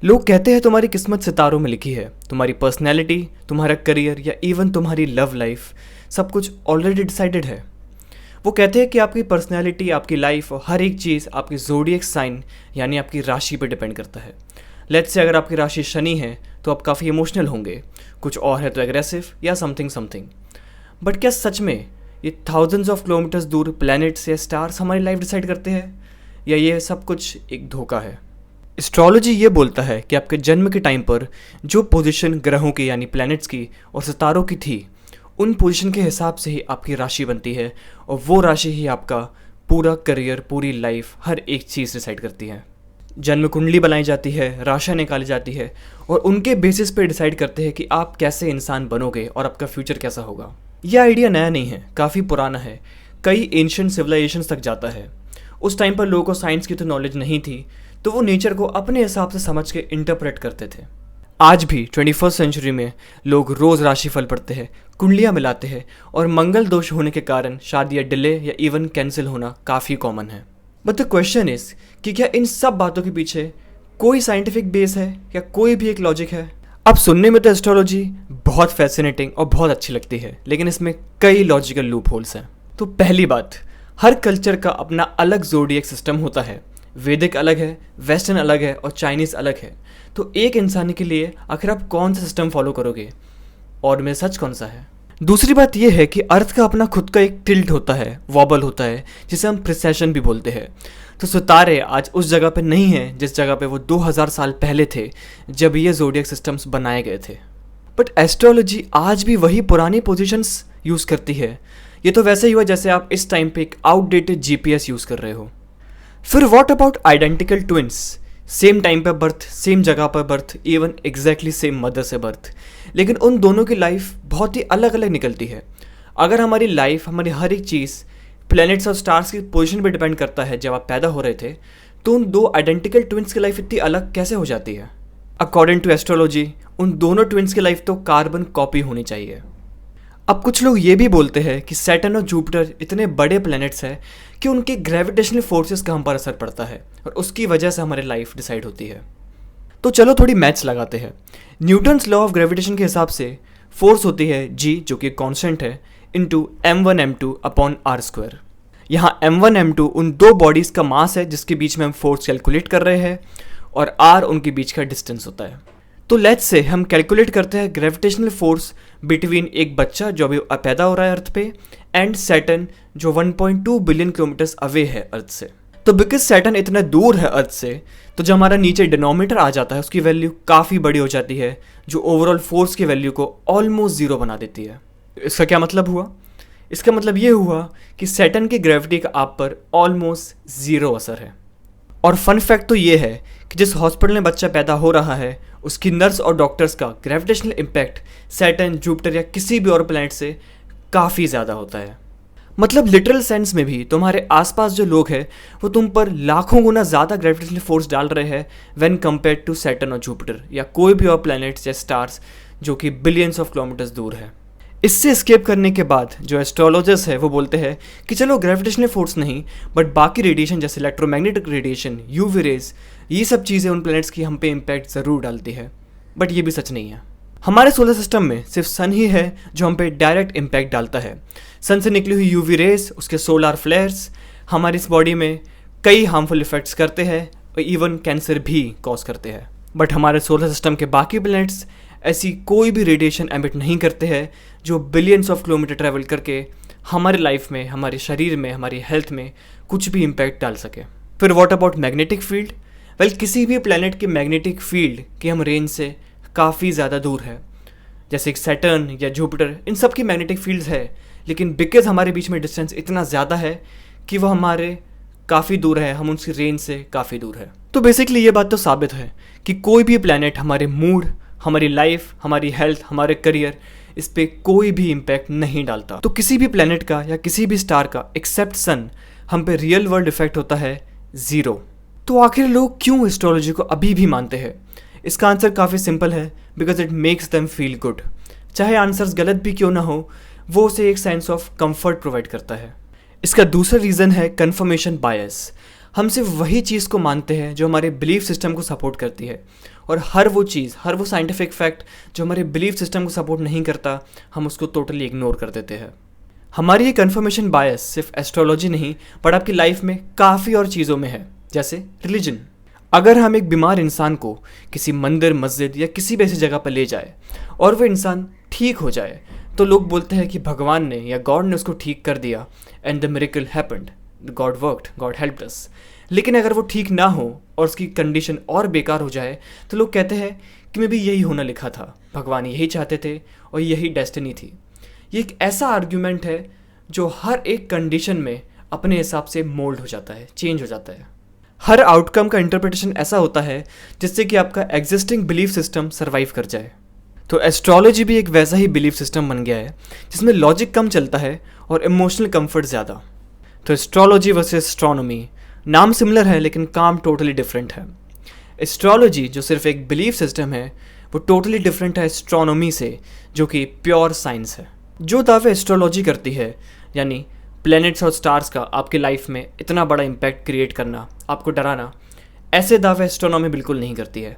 लोग कहते हैं तुम्हारी किस्मत सितारों में लिखी है, तुम्हारी पर्सनैलिटी, तुम्हारा करियर या इवन तुम्हारी लव लाइफ सब कुछ ऑलरेडी डिसाइडेड है। वो कहते हैं कि आपकी पर्सनैलिटी, आपकी लाइफ और हर एक चीज़ आपकी ज़ोडिएक साइन यानी आपकी राशि पर डिपेंड करता है। लेट्स से अगर आपकी राशि शनि है तो आप काफ़ी इमोशनल होंगे, कुछ और है तो एग्रेसिव या समथिंग समथिंग। बट क्या सच में ये थाउजेंड्स ऑफ किलोमीटर्स दूर प्लैनेट्स या स्टार्स हमारी लाइफ डिसाइड करते हैं, या ये सब कुछ एक धोखा है? एस्ट्रोलॉजी ये बोलता है कि आपके जन्म के टाइम पर जो पोजीशन ग्रहों की यानी प्लैनेट्स की और सितारों की थी, उन पोजीशन के हिसाब से ही आपकी राशि बनती है और वो राशि ही आपका पूरा करियर, पूरी लाइफ, हर एक चीज़ डिसाइड करती है। जन्म कुंडली बनाई जाती है, राशि निकाली जाती है और उनके बेसिस पे डिसाइड करते हैं कि आप कैसे इंसान बनोगे और आपका फ्यूचर कैसा होगा। यह आइडिया नया नहीं है, काफ़ी पुराना है, कई एंशिएंट सिविलाइजेशंस तक जाता है। उस टाइम पर लोगों को साइंस की तो नॉलेज नहीं थी, तो वो नेचर को अपने हिसाब से समझ के इंटरप्रेट करते थे। आज भी 21st सेंचुरी में लोग रोज़ राशिफल पढ़ते हैं, कुंडलियाँ मिलाते हैं और मंगल दोष होने के कारण शादियाँ डिले या इवन कैंसिल होना काफ़ी कॉमन है। बट द क्वेश्चन इज कि क्या इन सब बातों के पीछे कोई साइंटिफिक बेस है, क्या कोई भी एक लॉजिक है? अब सुनने में तो एस्ट्रोलॉजी बहुत फैसिनेटिंग और बहुत अच्छी लगती है, लेकिन इसमें कई लॉजिकल लूप होल्स हैं। तो पहली बात, हर कल्चर का अपना अलग ज़ोडिएक सिस्टम होता है। वैदिक अलग है, वेस्टर्न अलग है और चाइनीज़ अलग है। तो एक इंसान के लिए आखिर आप कौन सा सिस्टम फॉलो करोगे और में सच कौन सा है? दूसरी बात यह है कि अर्थ का अपना खुद का एक टिल्ट होता है, वॉबल होता है, जिसे हम प्रिसेशन भी बोलते हैं। तो सितारे आज उस जगह पे नहीं हैं जिस जगह पे वो 2000 साल पहले थे जब ये ज़ोडिएक सिस्टम्स बनाए गए थे। बट एस्ट्रोलॉजी आज भी वही पुरानी पोजीशंस यूज़ करती है। ये तो वैसे ही हुआ जैसे आप इस टाइम पे एक आउटडेटेड जीपीएस यूज़ कर रहे हो। फिर what about identical twins? Same time पर बर्थ, सेम जगह पर birth, even exactly same mother से बर्थ, लेकिन उन दोनों की लाइफ बहुत ही अलग अलग निकलती है। अगर हमारी लाइफ, हमारी हर एक चीज़ प्लैनेट्स और स्टार्स की पोजीशन पर डिपेंड करता है जब आप पैदा हो रहे थे, तो उन दो आइडेंटिकल ट्विंस की लाइफ इतनी अलग कैसे हो जाती है? अकॉर्डिंग टू एस्ट्रोलॉजी उन दोनों ट्विंस की लाइफ तो कार्बन कॉपी होनी चाहिए। अब कुछ लोग ये भी बोलते हैं कि सैटर्न और जुपिटर इतने बड़े प्लैनेट्स हैं कि उनके ग्रेविटेशनल फोर्सेस का हम पर असर पड़ता है और उसकी वजह से हमारी लाइफ डिसाइड होती है। तो चलो थोड़ी मैथ्स लगाते हैं। न्यूटन्स लॉ ऑफ ग्रेविटेशन के हिसाब से फोर्स होती है G, जो कि कांस्टेंट है, इंटू m1m2 अपॉन r²। यहाँ m1 m2 उन दो बॉडीज़ का मास है जिसके बीच में हम फोर्स कैलकुलेट कर रहे हैं और r उनके बीच का डिस्टेंस होता है। तो लेट्स से हम कैलकुलेट करते हैं ग्रेविटेशनल फोर्स बिटवीन एक बच्चा जो अभी पैदा हो रहा है अर्थ पे एंड सैटर्न जो 1.2 बिलियन किलोमीटर्स अवे है अर्थ से। तो बिकॉज सैटर्न इतना दूर है अर्थ से, तो जो हमारा नीचे डिनोमीटर आ जाता है उसकी वैल्यू काफ़ी बड़ी हो जाती है, जो ओवरऑल फोर्स की वैल्यू को ऑलमोस्ट ज़ीरो बना देती है। इसका क्या मतलब हुआ? इसका मतलब ये हुआ कि सैटर्न की ग्रेविटी का आप पर ऑलमोस्ट ज़ीरो असर है। और फन फैक्ट तो ये है कि जिस हॉस्पिटल में बच्चा पैदा हो रहा है उसकी नर्स और डॉक्टर्स का ग्रेविटेशनल इम्पैक्ट सैटर्न, जुपिटर या किसी भी और प्लैनेट से काफ़ी ज़्यादा होता है। मतलब लिटरल सेंस में भी तुम्हारे आसपास जो लोग हैं वो तुम पर लाखों गुना ज़्यादा ग्रेविटेशनल फोर्स डाल रहे हैं व्हेन कंपेयर्ड टू सैटर्न और जुपिटर या कोई भी और प्लैनेट्स या स्टार्स जो कि बिलियंस ऑफ किलोमीटर्स दूर है। इससे एस्केप करने के बाद जो एस्ट्रोलॉजर्स है वो बोलते हैं कि चलो ग्रेविटेशनल फोर्स नहीं, बट बाकी रेडिएशन जैसे इलेक्ट्रोमैग्नेटिक रेडिएशन, यूवी रेज, ये सब चीज़ें उन प्लैनेट्स की हम पे इम्पैक्ट ज़रूर डालती है। बट ये भी सच नहीं है। हमारे सोलर सिस्टम में सिर्फ सन ही है जो हम पे डायरेक्ट इम्पैक्ट डालता है। सन से निकली हुई यूवी रेज, उसके सोलर फ्लेयर्स हमारी इस बॉडी में कई हार्मफुल इफेक्ट्स करते हैं और इवन कैंसर भी कॉज करते हैं। बट हमारे सोलर सिस्टम के बाकी प्लैनेट्स ऐसी कोई भी रेडिएशन एमिट नहीं करते हैं जो बिलियंस ऑफ किलोमीटर ट्रैवल करके हमारे लाइफ में, हमारे शरीर में, हमारी हेल्थ में कुछ भी इम्पैक्ट डाल सके। फिर what about magnetic field? Well, किसी भी प्लैनेट के मैग्नेटिक फील्ड की हम रेंज से काफ़ी ज़्यादा दूर है, जैसे सैटर्न या जुपिटर, इन सब की मैग्नेटिक फील्ड्स है, लेकिन बिकॉज हमारे बीच में डिस्टेंस इतना ज़्यादा है कि वो हमारे काफ़ी दूर है, हम उनकी रेंज से काफ़ी दूर है। तो बेसिकली ये बात तो साबित है कि कोई भी प्लैनेट हमारे मूड, हमारी लाइफ, हमारी हेल्थ, हमारे करियर, इस पे कोई भी इम्पैक्ट नहीं डालता। तो किसी भी प्लैनेट का या किसी भी स्टार का एक्सेप्ट सन हम पे रियल वर्ल्ड इफेक्ट होता है ज़ीरो। तो आखिर लोग क्यों एस्ट्रोलॉजी को अभी भी मानते हैं? इसका आंसर काफ़ी सिंपल है, because it makes them feel good. चाहे आंसर्स गलत भी क्यों ना हो, वो उसे एक सेंस ऑफ कंफर्ट प्रोवाइड करता है। इसका दूसरा रीज़न है कन्फर्मेशन बायस। हम सिर्फ वही चीज़ को मानते हैं जो हमारे बिलीफ सिस्टम को सपोर्ट करती है, और हर वो चीज़, हर वो साइंटिफिक फैक्ट जो हमारे बिलीफ सिस्टम को सपोर्ट नहीं करता, हम उसको टोटली इग्नोर कर देते हैं। हमारी ये कन्फर्मेशन बायस सिर्फ एस्ट्रोलॉजी नहीं बट आपकी लाइफ में काफ़ी और चीज़ों में है, जैसे रिलीजन। अगर हम एक बीमार इंसान को किसी मंदिर, मस्जिद या किसी भी ऐसी जगह पर ले जाए और वो इंसान ठीक हो जाए, तो लोग बोलते हैं कि भगवान ने या गॉड ने उसको ठीक कर दिया and the miracle happened, God worked, God helped अस। लेकिन अगर वो ठीक ना हो और उसकी कंडीशन और बेकार हो जाए, तो लोग कहते हैं कि मे भी यही होना लिखा था, भगवान यही चाहते थे और यही डेस्टिनी थी। ये एक ऐसा आर्ग्यूमेंट है जो हर एक कंडीशन में अपने हिसाब से मोल्ड हो जाता है, चेंज हो जाता है। हर आउटकम का इंटरप्रिटेशन ऐसा होता है जिससे कि आपका एग्जिस्टिंग बिलीफ सिस्टम सर्वाइव कर जाए। तो एस्ट्रोलॉजी भी एक वैसा ही बिलीफ सिस्टम बन गया है जिसमें लॉजिक कम चलता है और इमोशनल कंफर्ट ज़्यादा। तो एस्ट्रोलॉजी वर्सेस एस्ट्रोनॉमी, नाम सिमिलर है लेकिन काम टोटली डिफरेंट है। एस्ट्रोलॉजी जो सिर्फ एक बिलीफ सिस्टम है, वो टोटली डिफरेंट है एस्ट्रोनॉमी से, जो कि प्योर साइंस है। जो दावे एस्ट्रोलॉजी करती है, यानी प्लैनेट्स और स्टार्स का आपकी लाइफ में इतना बड़ा इम्पैक्ट क्रिएट करना, आपको डराना, ऐसे दावे एस्ट्रोनॉमी बिल्कुल नहीं करती है।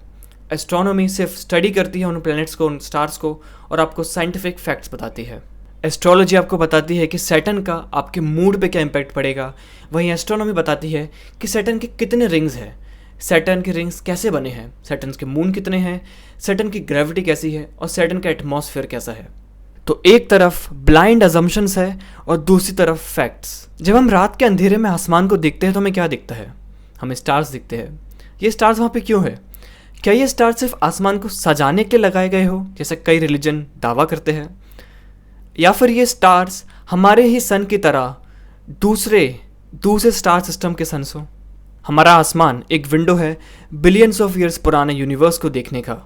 एस्ट्रोनॉमी सिर्फ स्टडी करती है उन प्लैनेट्स को, उन स्टार्स को, और आपको साइंटिफिक फैक्ट्स बताती है। एस्ट्रोलॉजी आपको बताती है कि सैटर्न का आपके मूड पे क्या इम्पैक्ट पड़ेगा, वहीं एस्ट्रोनॉमी बताती है कि सैटर्न के कितने रिंग्स हैं, सैटर्न के रिंग्स कैसे बने हैं, सैटर्न के मून कितने हैं, सैटर्न की ग्रेविटी कैसी है और सैटर्न का एटमॉस्फेयर कैसा है। तो एक तरफ ब्लाइंड अजम्पशंस है और दूसरी तरफ फैक्ट्स। जब हम रात के अंधेरे में आसमान को देखते हैं तो हमें क्या दिखता है? हमें स्टार्स दिखते हैं। ये स्टार्स वहाँ पे क्यों है? क्या ये स्टार्स सिर्फ आसमान को सजाने के लिए लगाए गए हो, जैसे कई रिलीजन दावा करते हैं, या फिर ये स्टार्स हमारे ही सन की तरह दूसरे स्टार सिस्टम के सन्स हो? हमारा आसमान एक विंडो है बिलियंस ऑफ ईयर्स पुराने यूनिवर्स को देखने का,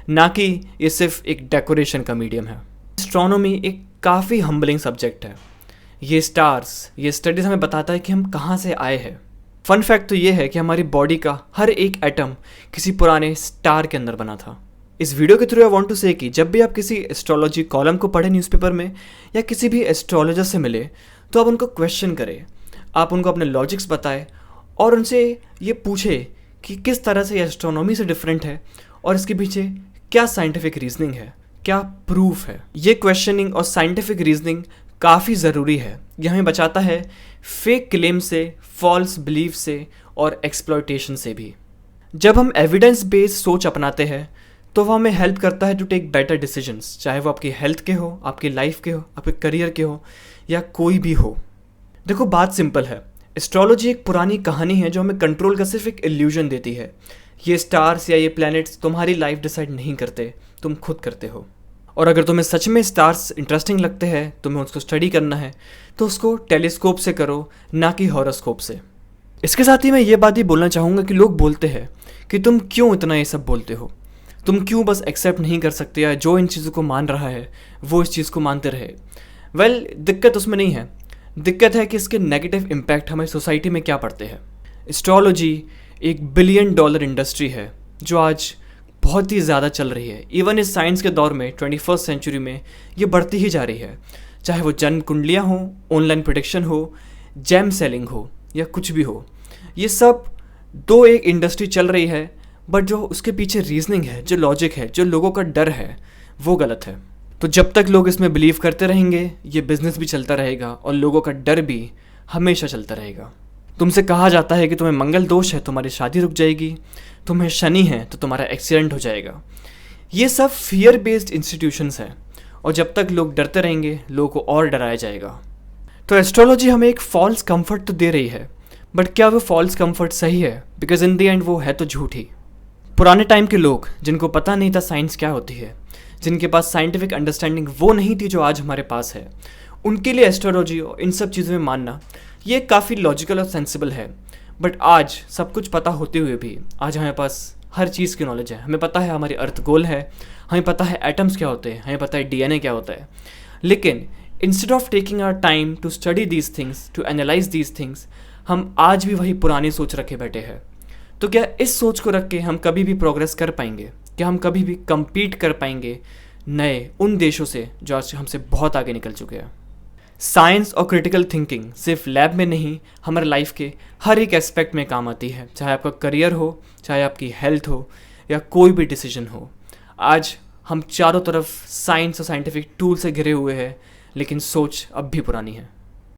ना कि ये सिर्फ एक डेकोरेशन का मीडियम है। एस्ट्रोनॉमी एक काफ़ी हम्बलिंग सब्जेक्ट है। ये स्टार्स, ये स्टडीज़ हमें बताता है कि हम कहाँ से आए हैं। फन फैक्ट तो ये है कि हमारी बॉडी का हर एक एटम किसी पुराने स्टार के अंदर बना था। इस वीडियो के थ्रू आई वांट टू से कि जब भी आप किसी एस्ट्रोलॉजी कॉलम को पढ़ें न्यूज़पेपर में या किसी भी एस्ट्रोलॉजर से मिले, तो आप उनको क्वेश्चन करें, आप उनको अपने लॉजिक्स बताएं और उनसे ये पूछे कि किस तरह से एस्ट्रोनॉमी से डिफरेंट है और इसके पीछे क्या साइंटिफिक रीजनिंग है, क्या प्रूफ है। ये क्वेश्चनिंग और साइंटिफिक रीजनिंग काफ़ी ज़रूरी है। ये हमें बचाता है फेक क्लेम से, फॉल्स बिलीफ से और एक्सप्लॉयटेशन से भी। जब हम एविडेंस बेस्ड सोच अपनाते हैं तो वो हमें हेल्प करता है टू टेक बेटर डिसीजंस, चाहे वो आपकी हेल्थ के हो, आपकी लाइफ के हो, आपके करियर के हो या कोई भी हो। देखो, बात सिंपल है। एस्ट्रोलॉजी एक पुरानी कहानी है जो हमें कंट्रोल का सिर्फ एक इल्यूजन देती है। ये स्टार्स या ये प्लैनेट्स तुम्हारी लाइफ डिसाइड नहीं करते, तुम खुद करते हो। और अगर तुम्हें सच में स्टार्स इंटरेस्टिंग लगते हैं, तुम्हें उसको स्टडी करना है, तो उसको टेलीस्कोप से करो, ना कि हॉरोस्कोप से। इसके साथ ही मैं ये बात ही बोलना चाहूँगा कि लोग बोलते हैं कि तुम क्यों इतना ये सब बोलते हो, तुम क्यों बस एक्सेप्ट नहीं कर सकते, या जो इन चीज़ों को मान रहा है वो इस चीज़ को मानते रहे। वेल, दिक्कत उसमें नहीं है। दिक्कत है कि इसके नेगेटिव इम्पैक्ट हमारी सोसाइटी में क्या पड़ते हैं। एस्ट्रोलॉजी एक $1 बिलियन इंडस्ट्री है जो आज बहुत ही ज़्यादा चल रही है। इवन इस साइंस के दौर में 21st सेंचुरी में ये बढ़ती ही जा रही है। चाहे वो जन्म कुंडलियाँ हों, ऑनलाइन प्रेडिक्शन हो, जेम सेलिंग हो या कुछ भी हो, ये सब एक इंडस्ट्री चल रही है, बट जो उसके पीछे रीजनिंग है, जो लॉजिक है, जो लोगों का डर है, वो गलत है। तो जब तक लोग इसमें बिलीव करते रहेंगे, ये बिजनेस भी चलता रहेगा और लोगों का डर भी हमेशा चलता रहेगा। तुमसे कहा जाता है कि तुम्हें मंगल दोष है, तुम्हारी शादी रुक जाएगी, तुम्हें शनि है तो तुम्हारा एक्सीडेंट हो जाएगा। ये सब फियर बेस्ड इंस्टीट्यूशंस हैं और जब तक लोग डरते रहेंगे, लोगों को और डराया जाएगा। तो एस्ट्रोलॉजी हमें एक फॉल्स कंफर्ट तो दे रही है, बट क्या वो फॉल्स कंफर्ट सही है? बिकॉज इन द एंड वो है तो झूठ ही। पुराने टाइम के लोग जिनको पता नहीं था साइंस क्या होती है, जिनके पास साइंटिफिक अंडरस्टैंडिंग वो नहीं थी जो आज हमारे पास है, उनके लिए एस्ट्रोलॉजी और इन सब चीज़ों में मानना ये काफ़ी लॉजिकल और सेंसिबल है। बट आज सब कुछ पता होते हुए भी आज हमारे पास हर चीज़ की नॉलेज है। हमें पता है हमारी अर्थ गोल है, हमें पता है एटम्स क्या होते हैं, हमें पता है DNA क्या होता है। लेकिन instead of taking our time to study these things, to analyse these things, हम आज भी वही पुरानी सोच रखे बैठे हैं। तो क्या इस सोच को रख के हम कभी भी प्रोग्रेस कर पाएंगे? क्या हम कभी भी compete कर पाएंगे नए उन देशों से जो आज हमसे बहुत आगे निकल चुके हैं? साइंस और क्रिटिकल थिंकिंग सिर्फ लैब में नहीं, हमारे लाइफ के हर एक एस्पेक्ट में काम आती है। चाहे आपका करियर हो, चाहे आपकी हेल्थ हो, या कोई भी डिसीजन हो। आज हम चारों तरफ साइंस और साइंटिफिक टूल से घिरे हुए हैं, लेकिन सोच अब भी पुरानी है।